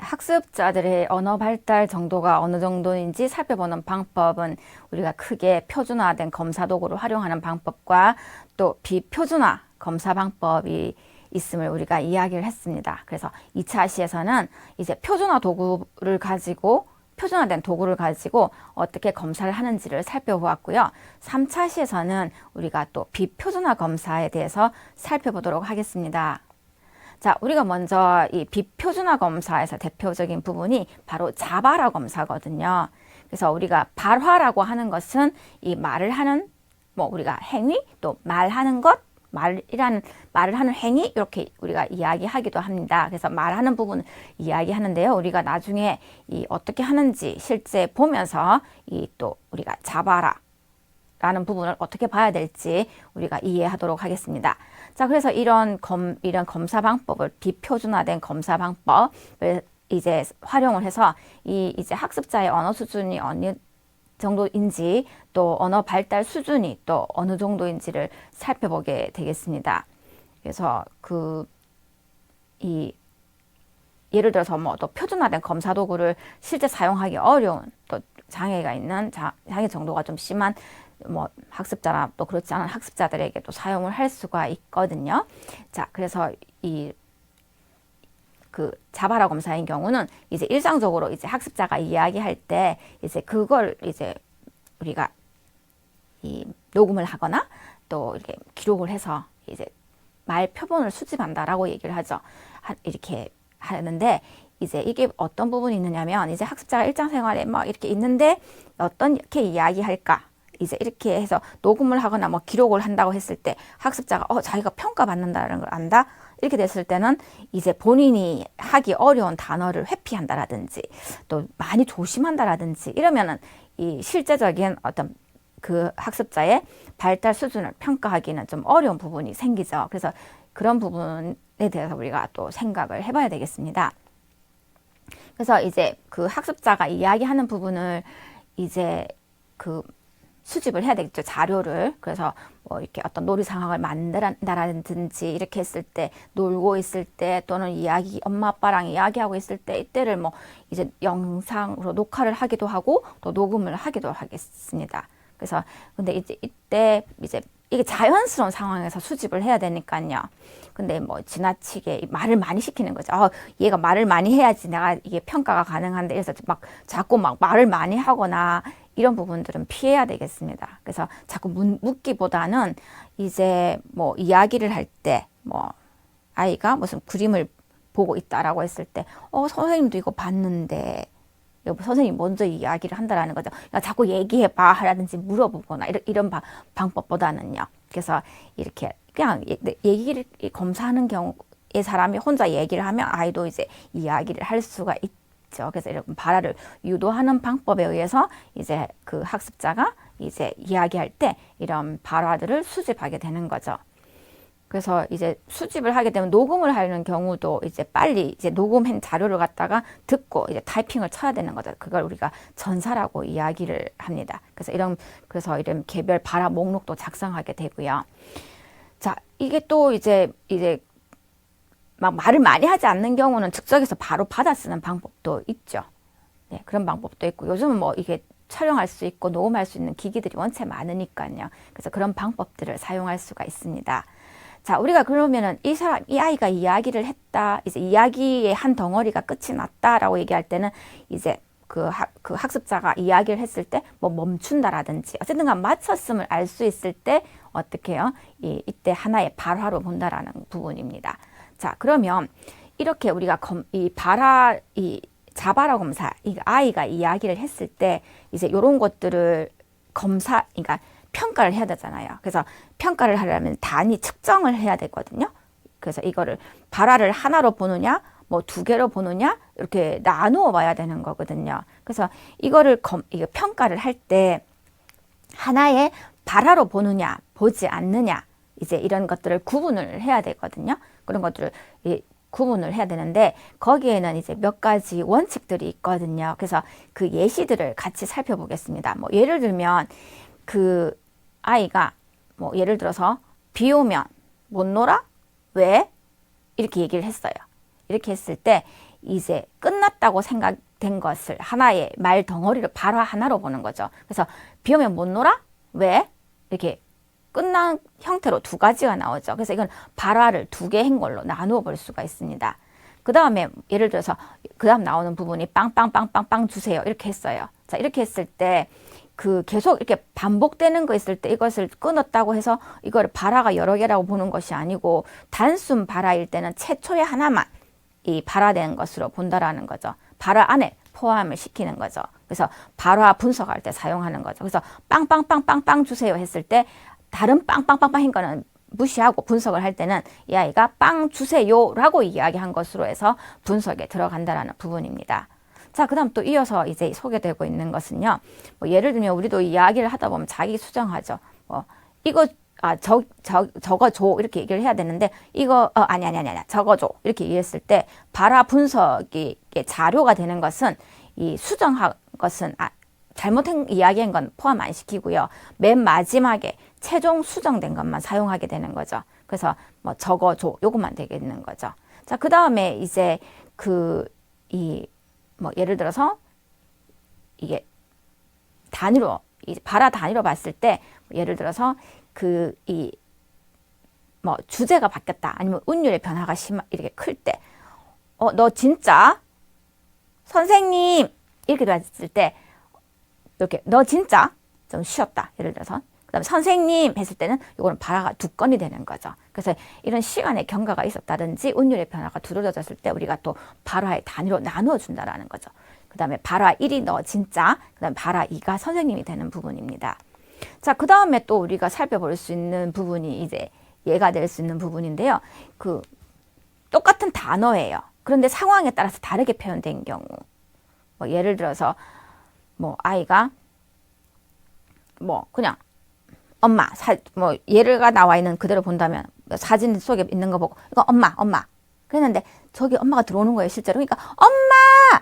학습자들의 언어 발달 정도가 어느 정도인지 살펴보는 방법은 우리가 크게 표준화된 검사 도구를 활용하는 방법과 또 비표준화 검사 방법이 있음을 우리가 이야기를 했습니다. 그래서 2차 시에서는 이제 표준화된 도구를 가지고 어떻게 검사를 하는지를 살펴보았고요. 3차 시에서는 우리가 또 비표준화 검사에 대해서 살펴보도록 하겠습니다. 자, 우리가 먼저 이 비표준화 검사에서 대표적인 부분이 바로 자바라 검사거든요. 그래서 우리가 발화라고 하는 것은 이 말을 하는 우리가 행위 또 말하는 것 말을 하는 행위 이렇게 우리가 이야기하기도 합니다. 그래서 말하는 부분을 이야기하는데요. 우리가 나중에 이 어떻게 하는지 실제 보면서 이 또 우리가 자바라 라는 부분을 어떻게 봐야 될지 우리가 이해하도록 하겠습니다. 자, 그래서 이런 검사 방법을 비표준화된 검사 방법을 이제 활용을 해서 이제 학습자의 언어 수준이 어느 정도인지 또 언어 발달 수준이 또 어느 정도인지를 살펴보게 되겠습니다. 그래서 예를 들어서 또 표준화된 검사 도구를 실제 사용하기 어려운 또 장애가 있는 장애 정도가 좀 심한 학습자나 또 그렇지 않은 학습자들에게 또 사용을 할 수가 있거든요. 자, 그래서 자바라 검사인 경우는 이제 일상적으로 이제 학습자가 이야기할 때 이제 그걸 이제 우리가 녹음을 하거나 또 이렇게 기록을 해서 이제 말 표본을 수집한다라고 얘기를 하죠. 이렇게 하는데 이제 이게 어떤 부분이 있느냐면 이제 학습자가 일상생활에 이렇게 있는데 어떻게 이야기할까? 이제 이렇게 해서 녹음을 하거나 기록을 한다고 했을 때 학습자가 자기가 평가받는다는 걸 안다? 이렇게 됐을 때는 이제 본인이 하기 어려운 단어를 회피한다라든지 또 많이 조심한다라든지 이러면은 이 실제적인 어떤 그 학습자의 발달 수준을 평가하기는 좀 어려운 부분이 생기죠. 그래서 그런 부분에 대해서 우리가 또 생각을 해봐야 되겠습니다. 그래서 이제 그 학습자가 이야기하는 부분을 이제 수집을 해야 되겠죠. 자료를. 그래서 이렇게 어떤 놀이 상황을 만든다라든지 이렇게 했을 때 놀고 있을 때 또는 엄마 아빠랑 이야기하고 있을 때 이때를 이제 영상으로 녹화를 하기도 하고 또 녹음을 하기도 하겠습니다. 그래서 근데 이제 이때 이제 이게 자연스러운 상황에서 수집을 해야 되니까요. 근데 지나치게 말을 많이 시키는 거죠. 얘가 말을 많이 해야지 내가 이게 평가가 가능한데 그래서 자꾸 말을 많이 하거나 이런 부분들은 피해야 되겠습니다. 그래서 자꾸 묻기보다는 이제 이야기를 할 때 아이가 무슨 그림을 보고 있다라고 했을 때 선생님도 이거 봤는데 선생님이 먼저 이야기를 한다라는 거죠. 그러니까 자꾸 얘기해봐 라든지 물어보거나 이런 방법보다는요. 그래서 이렇게 그냥 얘기를 검사하는 경우에 사람이 혼자 얘기를 하면 아이도 이제 이야기를 할 수가 있죠. 그래서 이런 발화를 유도하는 방법에 의해서 이제 그 학습자가 이제 이야기할 때 이런 발화들을 수집하게 되는 거죠. 그래서 이제 수집을 하게 되면 녹음을 하는 경우도 이제 빨리 이제 녹음한 자료를 갖다가 듣고 이제 타이핑을 쳐야 되는 거죠. 그걸 우리가 전사라고 이야기를 합니다. 그래서 이런 개별 발화 목록도 작성하게 되고요. 자, 이게 또 이제 말을 많이 하지 않는 경우는 즉석에서 바로 받아 쓰는 방법도 있죠. 네, 그런 방법도 있고 요즘은 이게 촬영할 수 있고 녹음할 수 있는 기기들이 원체 많으니까요. 그래서 그런 방법들을 사용할 수가 있습니다. 자, 우리가 그러면은 이 아이가 이야기를 했다, 이제 이야기의 한 덩어리가 끝이 났다라고 얘기할 때는 이제 그 학습자가 이야기를 했을 때 멈춘다라든지 어쨌든 간 마쳤음을 알 수 있을 때 어떻게 해요? 이때 하나의 발화로 본다라는 부분입니다. 자, 그러면 이렇게 우리가 자바라 검사, 아이가 이야기를 했을 때 이제 이런 것들을 그러니까 평가를 해야 되잖아요. 그래서 평가를 하려면 단위 측정을 해야 되거든요. 그래서 이거를 발화를 하나로 보느냐, 두 개로 보느냐, 이렇게 나누어 봐야 되는 거거든요. 그래서 이거 평가를 할 때 하나의 발화로 보느냐, 보지 않느냐, 이제 이런 것들을 구분을 해야 되거든요. 그런 것들을 구분을 해야 되는데 거기에는 이제 몇 가지 원칙들이 있거든요. 그래서 그 예시들을 같이 살펴보겠습니다. 예를 들면 그 아이가 예를 들어서 비 오면 못 놀아? 왜? 이렇게 얘기를 했어요. 이렇게 했을 때 이제 끝났다고 생각된 것을 하나의 말 덩어리를 발화 하나로 보는 거죠. 그래서 비 오면 못 놀아? 왜? 이렇게 끝난 형태로 두 가지가 나오죠. 그래서 이건 발화를 두 개인 걸로 나누어 볼 수가 있습니다. 그 다음에 예를 들어서 그 다음 나오는 부분이 빵빵빵빵빵 주세요. 이렇게 했어요. 자, 이렇게 했을 때 그 계속 이렇게 반복되는 거 있을 때 이것을 끊었다고 해서 이걸 발화가 여러 개라고 보는 것이 아니고 단순 발화일 때는 최초의 하나만 이 발화된 것으로 본다라는 거죠. 발화 안에 포함을 시키는 거죠. 그래서 발화 분석할 때 사용하는 거죠. 그래서 빵빵빵빵빵 주세요 했을 때 다른 빵빵빵빵인 거는 무시하고 분석을 할 때는 이 아이가 빵 주세요라고 이야기한 것으로 해서 분석에 들어간다라는 부분입니다. 자, 그 다음 또 이어서 이제 소개되고 있는 것은요. 뭐 예를 들면 우리도 이야기를 하다 보면 자기 수정하죠. 이거 적어줘 이렇게 얘기를 해야 되는데 이거 아니 적어줘 이렇게 얘기했을 때 발화 분석이 자료가 되는 것은 이 수정한 것은 잘못된 이야기한 건 포함 안 시키고요. 맨 마지막에 최종 수정된 것만 사용하게 되는 거죠. 그래서 뭐 적어줘 요것만 되겠는 거죠. 자, 그 다음에 이제 뭐 예를 들어서 이게 단위로 발화 단위로 봤을 때 예를 들어서 뭐 주제가 바뀌었다 아니면 운율의 변화가 이렇게 클 때 너 진짜 선생님 이렇게 됐을 때 이렇게 너 진짜 좀 쉬었다 예를 들어서 그다음에 선생님 했을 때는 이거는 발화가 두 건이 되는 거죠. 그래서 이런 시간의 경과가 있었다든지 운율의 변화가 두드러졌을 때 우리가 또 발화의 단위로 나누어 준다라는 거죠. 그다음에 발화 1이 너 진짜, 그다음에 발화 2가 선생님이 되는 부분입니다. 자, 그다음에 또 우리가 살펴볼 수 있는 부분이 이제 얘가 될 수 있는 부분인데요. 똑같은 단어예요. 그런데 상황에 따라서 다르게 표현된 경우. 뭐 예를 들어서 뭐 아이가 뭐 그냥 엄마 뭐 예가 나와 있는 그대로 본다면 사진 속에 있는 거 보고 이거 엄마 그랬는데 저기 엄마가 들어오는 거예요 실제로. 그러니까 엄마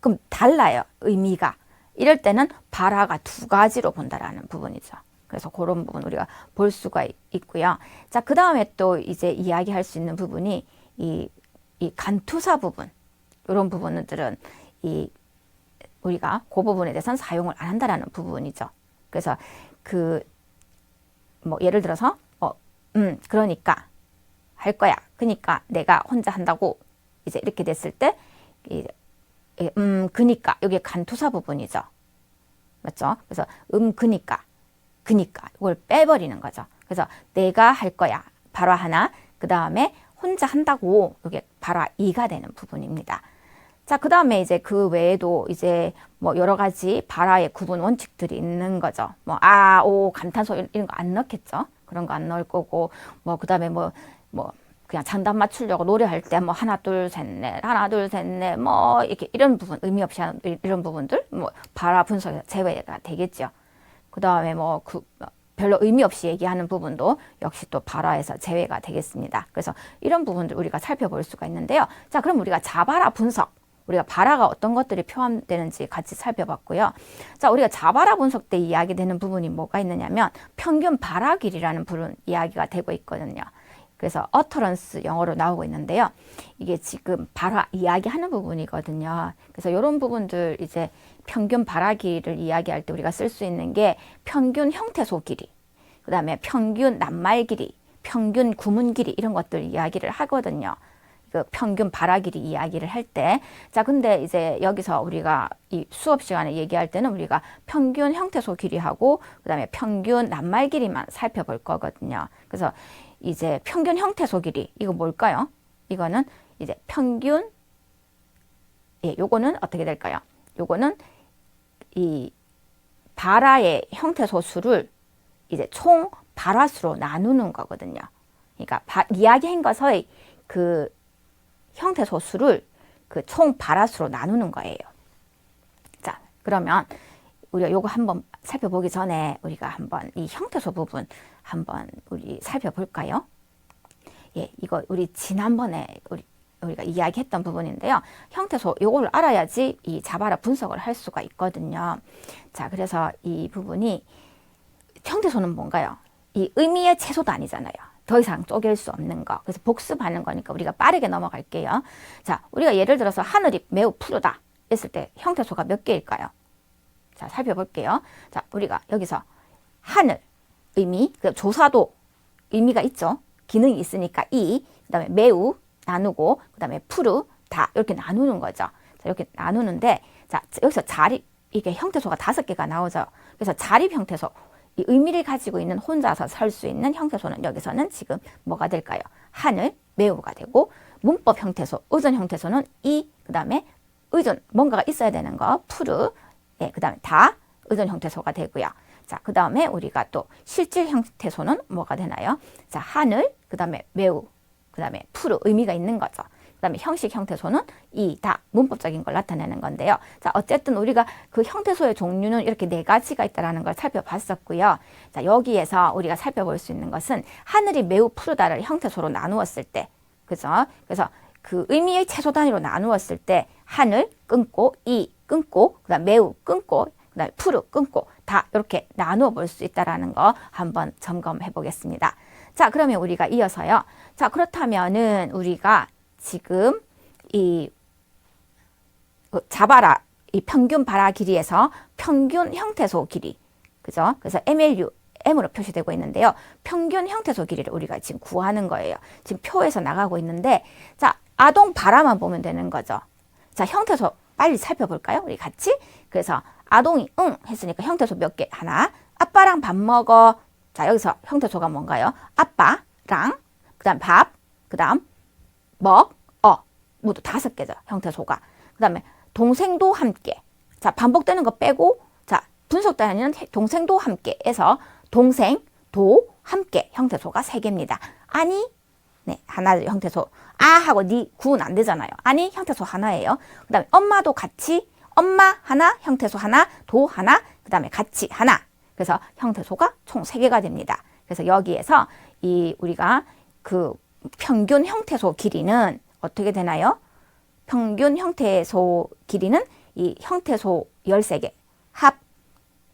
그럼 달라요 의미가. 이럴 때는 발화가 두 가지로 본다라는 부분이죠. 그래서 그런 부분 우리가 볼 수가 있고요. 자, 그 다음에 또 이제 이야기할 수 있는 부분이 이 간투사 부분 이런 부분들은 우리가 그 부분에 대해서는 사용을 안 한다라는 부분이죠. 그래서 뭐 예를 들어서 그러니까 할 거야. 그러니까 내가 혼자 한다고 이제 이렇게 됐을 때 그니까 여기 간투사 부분이죠. 맞죠? 그래서 그니까 이걸 빼버리는 거죠. 그래서 내가 할 거야. 발화 하나. 그 다음에 혼자 한다고 이게 발화 2가 되는 부분입니다. 자, 그 다음에 이제 그 외에도 이제 뭐 여러 가지 발화의 구분 원칙들이 있는 거죠. 뭐 오, 감탄소 이런 거 안 넣겠죠. 그런 거 안 넣을 거고 뭐 그 다음에 뭐 그냥 장단 맞추려고 노래할 때 뭐 하나 둘 셋 넷 뭐 이렇게 이런 부분 의미 없이 하는 이런 부분들 뭐 발화 분석에서 제외가 되겠죠. 그 다음에 뭐 별로 의미 없이 얘기하는 부분도 역시 또 발화에서 제외가 되겠습니다. 그래서 이런 부분들 우리가 살펴볼 수가 있는데요. 자, 그럼 우리가 자발화 분석, 우리가 발화가 어떤 것들이 포함되는지 같이 살펴봤고요. 자, 우리가 자발화 분석 때 이야기되는 부분이 뭐가 있느냐면 평균 발화 길이라는 부분 이야기가 되고 있거든요. 그래서 utterance 영어로 나오고 있는데요. 이게 지금 발화 이야기하는 부분이거든요. 그래서 이런 부분들 이제 평균 발화 길이를 이야기할 때 우리가 쓸 수 있는 게 평균 형태소 길이, 그 다음에 평균 낱말 길이, 평균 구문 길이 이런 것들 이야기를 하거든요. 그 평균 발화 길이 이야기를 할 때. 자, 근데 이제 여기서 우리가 이 수업 시간에 얘기할 때는 우리가 평균 형태소 길이하고 그 다음에 평균 낱말 길이만 살펴볼 거거든요. 그래서 이제 평균 형태소 길이 이거 뭘까요? 이거는 이제 평균 요거는 어떻게 될까요? 요거는 이 발화의 형태소 수를 이제 총 발화수로 나누는 거거든요. 그러니까 이야기한 것의 그 형태소 수를 그 총 발화수로 나누는 거예요. 자, 그러면 우리가 요거 한번 살펴보기 전에 우리가 한번 이 형태소 부분 한번 우리 살펴볼까요? 예, 이거 우리 지난번에 우리가 이야기했던 부분인데요. 형태소 요걸 알아야지 이 자발화 분석을 할 수가 있거든요. 자, 그래서 이 부분이 형태소는 뭔가요? 이 의미의 최소도 아니잖아요. 더 이상 쪼갤 수 없는 거. 그래서 복습하는 거니까 우리가 빠르게 넘어갈게요. 자, 우리가 예를 들어서 하늘이 매우 푸르다 했을 때 형태소가 몇 개일까요? 자, 살펴볼게요. 자, 우리가 여기서 하늘 의미, 그 조사도 의미가 있죠. 기능이 있으니까 그다음에 매우 나누고, 그다음에 푸르 다 이렇게 나누는 거죠. 자, 이렇게 나누는데, 자, 여기서 자립, 이게 형태소가 5개가 나오죠. 그래서 자립 형태소, 이 의미를 가지고 있는 혼자서 설 수 있는 형태소는 여기서는 지금 뭐가 될까요? 하늘, 매우가 되고, 문법 형태소, 의존 형태소는 그다음에 의존, 뭔가가 있어야 되는 거, 푸르, 예, 그다음에 다 의존 형태소가 되고요. 자, 그다음에 우리가 또 실질 형태소는 뭐가 되나요? 자, 하늘, 그다음에 매우, 그다음에 푸르, 의미가 있는 거죠. 그다음에 형식 형태소는 다 문법적인 걸 나타내는 건데요. 자, 어쨌든 우리가 그 형태소의 종류는 이렇게 4가지가 있다라는 걸 살펴봤었고요. 자, 여기에서 우리가 살펴볼 수 있는 것은 하늘이 매우 푸르다를 형태소로 나누었을 때, 그죠? 그래서 그 의미의 최소 단위로 나누었을 때 하늘 끊고 끊고, 그다음 매우 끊고, 그다음에 푸르 끊고 다 이렇게 나누어 볼 수 있다라는 거 한번 점검해 보겠습니다. 자, 그러면 우리가 이어서요. 자, 그렇다면은 우리가 지금 자바라, 이 평균 발화 길이에서 평균 형태소 길이, 그죠? 그래서 MLU, M으로 표시되고 있는데요. 평균 형태소 길이를 우리가 지금 구하는 거예요. 지금 표에서 나가고 있는데, 자, 아동 발화만 보면 되는 거죠. 자, 형태소 빨리 살펴볼까요? 우리 같이. 그래서 아동이 응 했으니까 형태소 몇 개? 하나. 아빠랑 밥 먹어. 자, 여기서 형태소가 뭔가요? 아빠랑, 그 다음 밥, 그 다음 모두 5개죠. 형태소가. 그 다음에 동생도 함께. 자, 반복되는 거 빼고, 자, 분석 단위는 동생도 함께 해서 동생도 함께 형태소가 3개입니다. 아니, 네, 하나 형태소. 하고 구는 안 되잖아요. 아니, 형태소 하나예요. 그 다음에 엄마도 같이, 엄마 하나, 형태소 하나, 도 하나, 그 다음에 같이 하나. 그래서 형태소가 총 3개가 됩니다. 그래서 여기에서 우리가 그 평균 형태소 길이는 어떻게 되나요? 평균 형태소 길이는 이 형태소 13개 합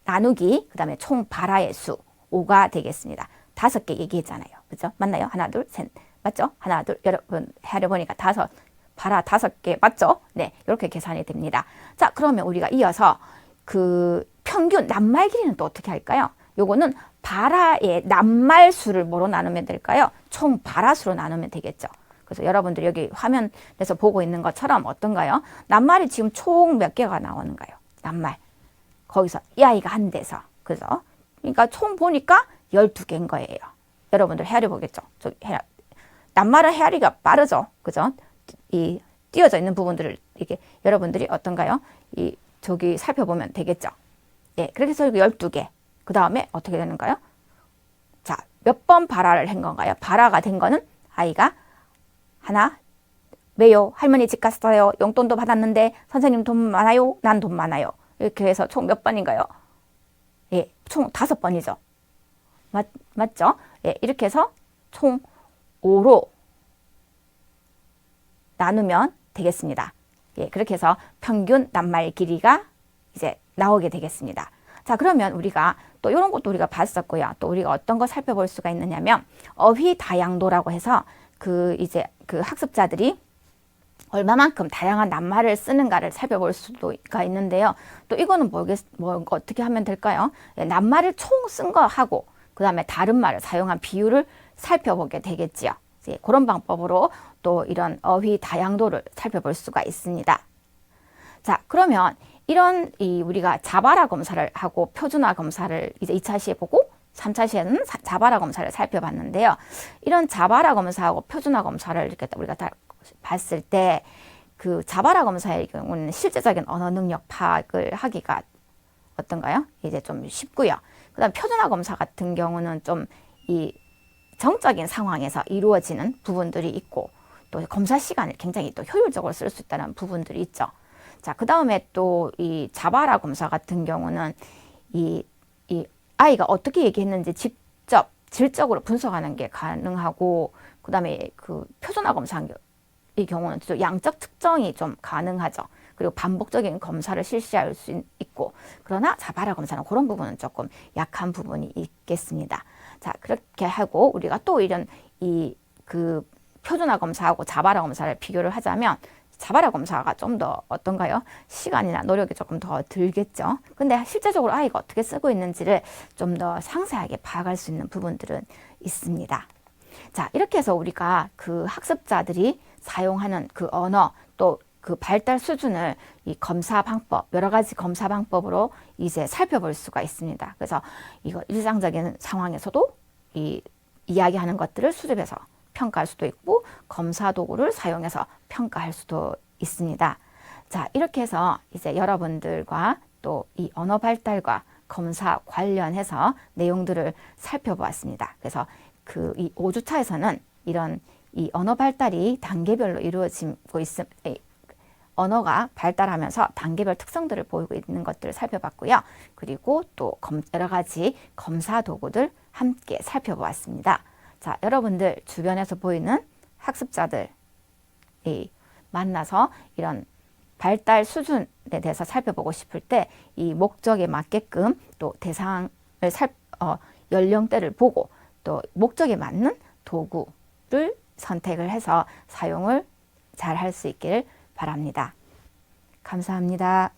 나누기, 그 다음에 총 발화의 수 5가 되겠습니다. 5개 얘기했잖아요. 그죠? 맞나요? 하나, 둘, 셋. 맞죠? 하나, 둘, 여러분 하려 보니까 발화 5개 맞죠? 네, 이렇게 계산이 됩니다. 자, 그러면 우리가 이어서 그 평균 낱말 길이는 또 어떻게 할까요? 요거는 발화의 낱말수를 뭐로 나누면 될까요? 총 발화수로 나누면 되겠죠. 그래서 여러분들이 여기 화면에서 보고 있는 것처럼 어떤가요? 낱말이 지금 총 몇 개가 나오는가요? 낱말. 거기서 이 아이가 한 데서. 그죠? 그러니까 총 보니까 12개인 거예요. 여러분들 헤아려 보겠죠? 낱말은 헤아리기가 빠르죠. 그죠? 띄어져 있는 부분들을 이게 여러분들이 어떤가요? 저기 살펴보면 되겠죠. 예, 그렇게 해서 12개. 그 다음에 어떻게 되는가요? 자, 몇 번 발화를 한 건가요? 발화가 된 거는 아이가 하나, 왜요? 할머니 집 갔어요. 용돈도 받았는데 선생님 돈 많아요? 난 돈 많아요. 이렇게 해서 총 몇 번인가요? 예, 총 5번이죠. 맞죠? 예, 이렇게 해서 총 5로 나누면 되겠습니다. 예, 그렇게 해서 평균 낱말 길이가 이제 나오게 되겠습니다. 자, 그러면 우리가 또 이런 것도 우리가 봤었고요. 또 우리가 어떤 거 살펴볼 수가 있느냐면 어휘 다양도라고 해서 그 학습자들이 얼마만큼 다양한 낱말을 쓰는가를 살펴볼 수가 있는데요. 또 이거는 어떻게 하면 될까요? 예, 낱말을 총 쓴 거 하고 그 다음에 다른 말을 사용한 비율을 살펴보게 되겠지요. 예, 그런 방법으로 또 이런 어휘 다양도를 살펴볼 수가 있습니다. 자, 그러면 이런 우리가 자바라 검사를 하고 표준화 검사를 이제 2차 시에 보고 3차 시에는 자바라 검사를 살펴봤는데요. 이런 자바라 검사하고 표준화 검사를 이렇게 우리가 다 봤을 때 그 자바라 검사의 경우는 실제적인 언어 능력 파악을 하기가 어떤가요? 이제 좀 쉽고요. 그다음 표준화 검사 같은 경우는 좀 정적인 상황에서 이루어지는 부분들이 있고 또 검사 시간을 굉장히 또 효율적으로 쓸 수 있다는 부분들이 있죠. 자, 그 다음에 또 이 자바라 검사 같은 경우는 이 아이가 어떻게 얘기했는지 직접 질적으로 분석하는 게 가능하고 그 다음에 그 표준화 검사의 경우는 또 양적 측정이 좀 가능하죠. 그리고 반복적인 검사를 실시할 수 있고, 그러나 자바라 검사는 그런 부분은 조금 약한 부분이 있겠습니다. 자, 그렇게 하고 우리가 또 이런 그 표준화 검사하고 자바라 검사를 비교를 하자면, 자바라 검사가 좀 더 어떤가요? 시간이나 노력이 조금 더 들겠죠. 근데 실제적으로 아이가 어떻게 쓰고 있는지를 좀 더 상세하게 파악할 수 있는 부분들은 있습니다. 자, 이렇게 해서 우리가 그 학습자들이 사용하는 그 언어, 또 그 발달 수준을 이 검사 방법, 여러 가지 검사 방법으로 이제 살펴볼 수가 있습니다. 그래서 이거 일상적인 상황에서도 이야기하는 것들을 수집해서 평가할 수도 있고, 검사 도구를 사용해서 평가할 수도 있습니다. 자, 이렇게 해서 이제 여러분들과 또 이 언어 발달과 검사 관련해서 내용들을 살펴보았습니다. 그래서 이 5주차에서는 이런 이 언어 발달이 단계별로 이루어지고 언어가 발달하면서 단계별 특성들을 보이고 있는 것들을 살펴봤고요. 그리고 또 여러 가지 검사 도구들 함께 살펴보았습니다. 자, 여러분들 주변에서 보이는 학습자들이 만나서 이런 발달 수준에 대해서 살펴보고 싶을 때 이 목적에 맞게끔 또 대상을 연령대를 보고 또 목적에 맞는 도구를 선택을 해서 사용을 잘 할 수 있기를 바랍니다. 감사합니다.